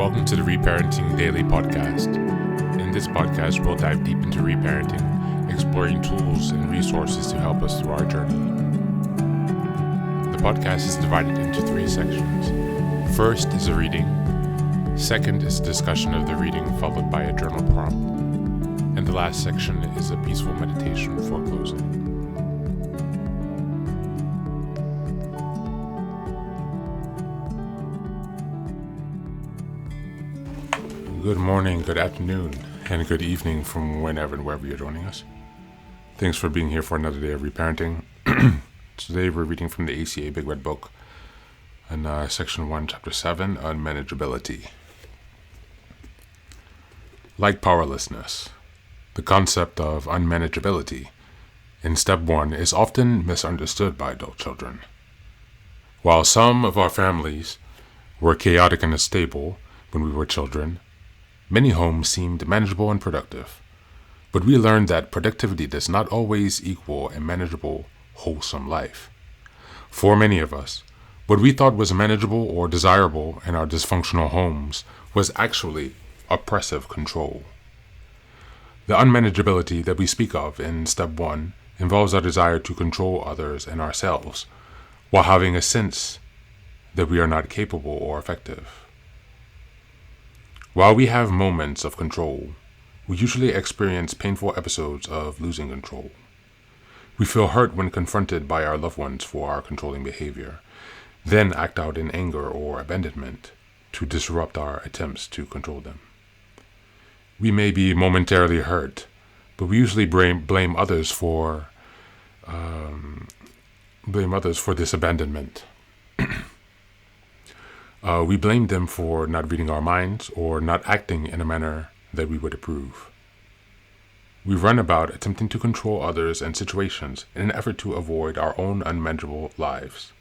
Welcome to the Reparenting Daily podcast. In this podcast, we'll dive deep into reparenting, exploring tools and resources to help us through our journey. The podcast is divided into 3 sections. First is a reading. Second is a discussion of the reading, followed by a journal prompt. And the last section is a peaceful meditation for closing. Good morning, good afternoon, and good evening from whenever and wherever you're joining us. Thanks for being here for another day of reparenting. Today we're reading from the ACA Big Red Book, and Section 1, Chapter 7, Unmanageability. Like powerlessness, the concept of unmanageability in Step 1 is often misunderstood by adult children. While some of our families were chaotic and unstable when we were children, many homes seemed manageable and productive, but we learned that productivity does not always equal a manageable, wholesome life. For many of us, what we thought was manageable or desirable in our dysfunctional homes was actually oppressive control. The unmanageability that we speak of in Step 1 involves our desire to control others and ourselves, while having a sense that we are not capable or effective. While we have moments of control, we usually experience painful episodes of losing control. We feel hurt when confronted by our loved ones for our controlling behavior, then act out in anger or abandonment to disrupt our attempts to control them. We may be momentarily hurt, but we usually blame others for this abandonment. We blame them for not reading our minds or not acting in a manner that we would approve. We run about attempting to control others and situations in an effort to avoid our own unmanageable lives.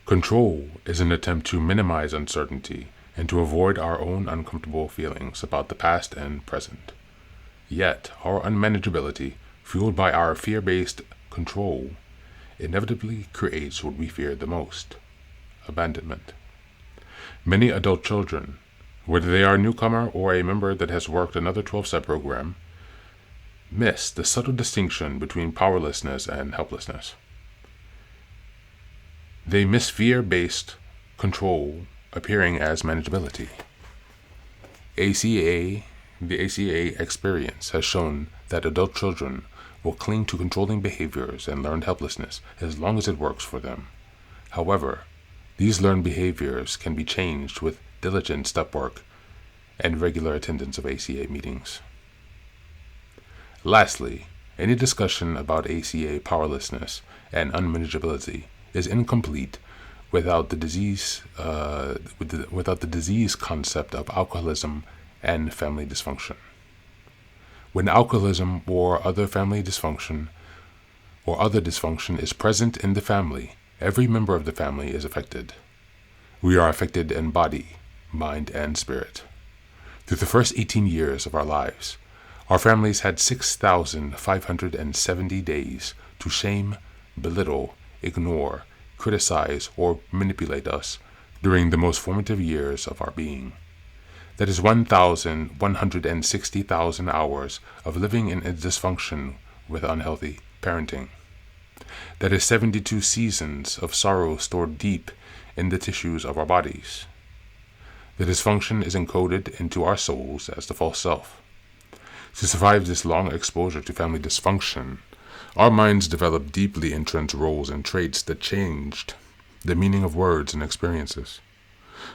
Control is an attempt to minimize uncertainty and to avoid our own uncomfortable feelings about the past and present. Yet, our unmanageability, fueled by our fear-based control, inevitably creates what we fear the most: abandonment. Many adult children, whether they are a newcomer or a member that has worked another 12-step program, miss the subtle distinction between powerlessness and helplessness. They miss fear-based control appearing as manageability. The ACA experience has shown that adult children will cling to controlling behaviors and learned helplessness as long as it works for them. However, these learned behaviors can be changed with diligent step work and regular attendance of ACA meetings. Lastly, any discussion about ACA powerlessness and unmanageability is incomplete without the disease concept of alcoholism and family dysfunction. When alcoholism or other dysfunction is present in the family, every member of the family is affected. We are affected in body, mind, and spirit. Through the first 18 years of our lives, our families had 6,570 days to shame, belittle, ignore, criticize, or manipulate us during the most formative years of our being. That is 160,000 hours of living in dysfunction with unhealthy parenting. That is 72 seasons of sorrow stored deep in the tissues of our bodies. The dysfunction is encoded into our souls as the false self. To survive this long exposure to family dysfunction, our minds developed deeply entrenched roles and traits that changed the meaning of words and experiences.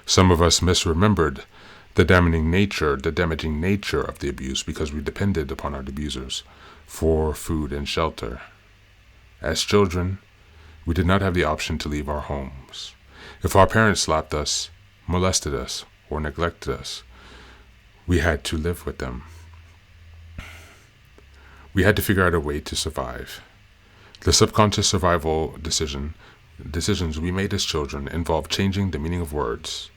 Some of us misremembered the damaging nature of the abuse because we depended upon our abusers for food and shelter. As children, we did not have the option to leave our homes. If our parents slapped us, molested us, or neglected us, we had to live with them. We had to figure out a way to survive. The subconscious survival decisions we made as children involved changing the meaning of words.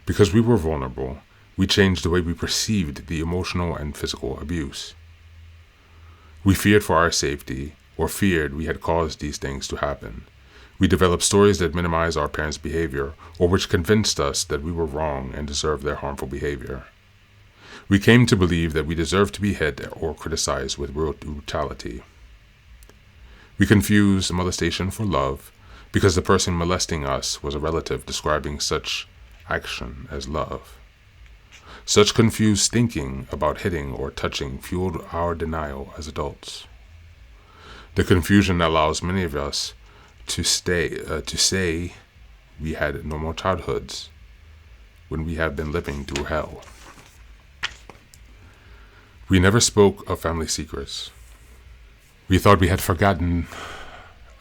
Because we were vulnerable, we changed the way we perceived the emotional and physical abuse. We feared for our safety, or feared we had caused these things to happen. We developed stories that minimize our parents' behavior, or which convinced us that we were wrong and deserved their harmful behavior. We came to believe that we deserved to be hit or criticized with brutality. We confused molestation for love because the person molesting us was a relative describing such action as love. Such confused thinking about hitting or touching fueled our denial as adults. The confusion allows many of us to say we had normal childhoods when we have been living through hell. We never spoke of family secrets. We thought we had forgotten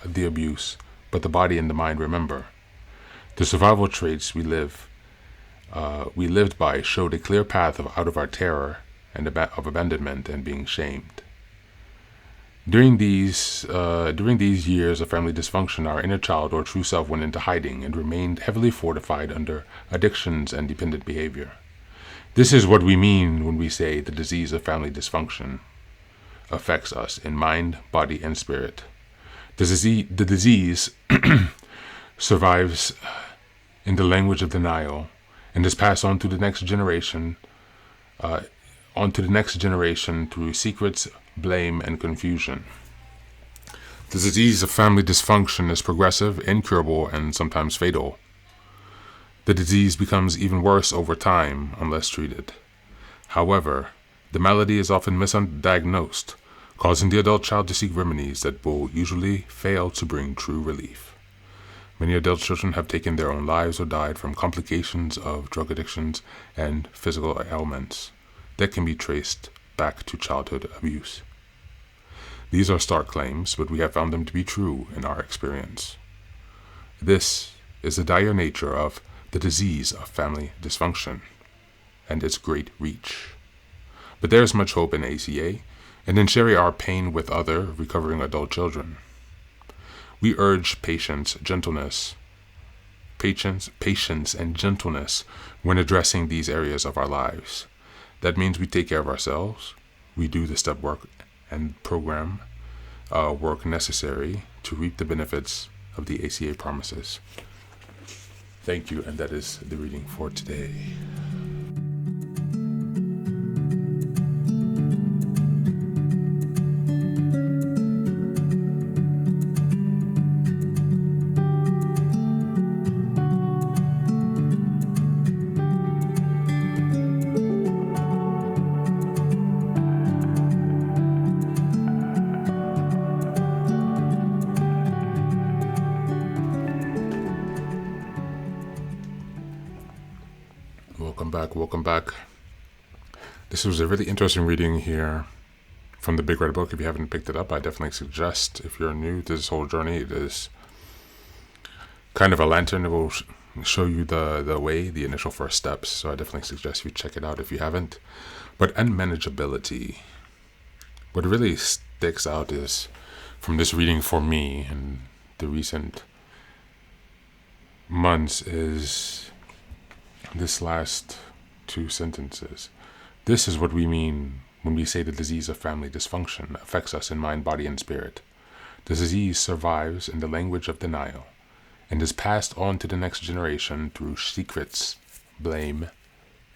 the abuse, but the body and the mind remember. The survival traits we lived by showed a clear path out of our terror and of abandonment and being shamed. During these years of family dysfunction, our inner child or true self went into hiding and remained heavily fortified under addictions and dependent behavior. This is what we mean when we say the disease of family dysfunction affects us in mind, body, and spirit. The disease survives in the language of denial and is passed on to the next generation, through secrets, blame, and confusion. The disease of family dysfunction is progressive, incurable, and sometimes fatal. The disease becomes even worse over time unless treated. However, the malady is often misdiagnosed, causing the adult child to seek remedies that will usually fail to bring true relief. Many adult children have taken their own lives or died from complications of drug addictions and physical ailments that can be traced back to childhood abuse. These are stark claims, but we have found them to be true in our experience. This is the dire nature of the disease of family dysfunction and its great reach. But there is much hope in ACA and in sharing our pain with other recovering adult children. We urge patience, and gentleness when addressing these areas of our lives. That means we take care of ourselves, we do the step work and program work necessary to reap the benefits of the ACA promises. Thank you, and that is the reading for today. Welcome back. This was a really interesting reading here from the Big Red Book. If you haven't picked it up, I definitely suggest, if you're new to this whole journey, it is kind of a lantern. It will show you the way, the initial first steps. So I definitely suggest you check it out if you haven't. But unmanageability, what really sticks out is from this reading for me in the recent months is this last two sentences. This is what we mean when we say the disease of family dysfunction affects us in mind, body, and spirit. The disease survives in the language of denial and is passed on to the next generation through secrets, blame,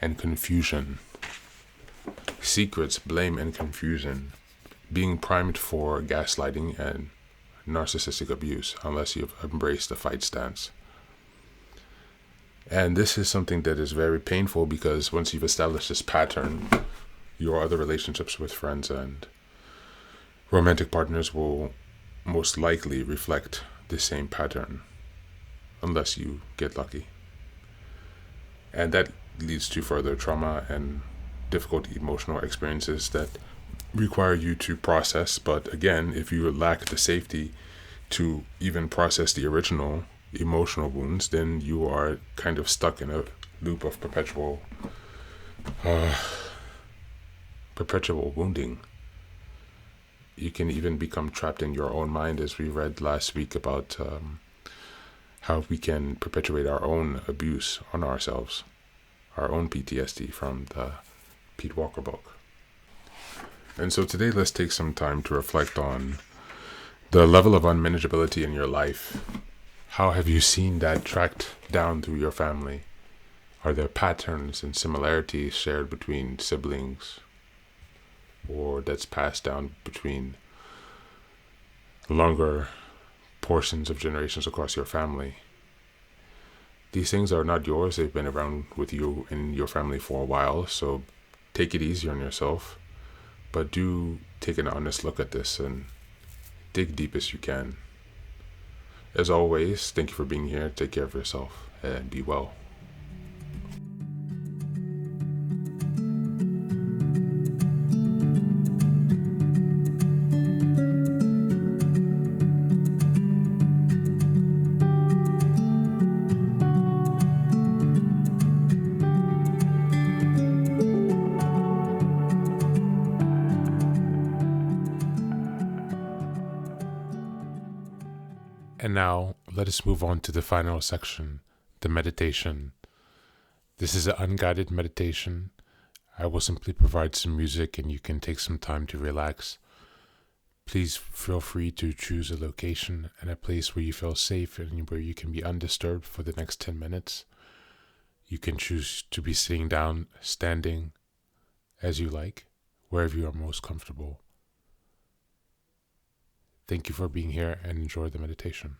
and confusion. Secrets, blame, and confusion, being primed for gaslighting and narcissistic abuse unless you've embraced a fight stance. And this is something that is very painful because once you've established this pattern, your other relationships with friends and romantic partners will most likely reflect the same pattern, unless you get lucky. And that leads to further trauma and difficult emotional experiences that require you to process. But again, if you lack the safety to even process the original emotional wounds, then you are kind of stuck in a loop of perpetual wounding. You can even become trapped in your own mind, as we read last week about how we can perpetuate our own abuse on ourselves, our own PTSD from the Pete Walker book. And so today, let's take some time to reflect on the level of unmanageability in your life How have you seen that tracked down through your family? Are there patterns and similarities shared between siblings, or that's passed down between longer portions of generations across your family? These things are not yours. They've been around with you and your family for a while, so take it easy on yourself. But do take an honest look at this and dig deep as you can. As always, thank you for being here. Take care of yourself and be well. And now, let us move on to the final section, the meditation. This is an unguided meditation. I will simply provide some music and you can take some time to relax. Please feel free to choose a location and a place where you feel safe and where you can be undisturbed for the next 10 minutes. You can choose to be sitting down, standing, as you like, wherever you are most comfortable. Thank you for being here and enjoy the meditation.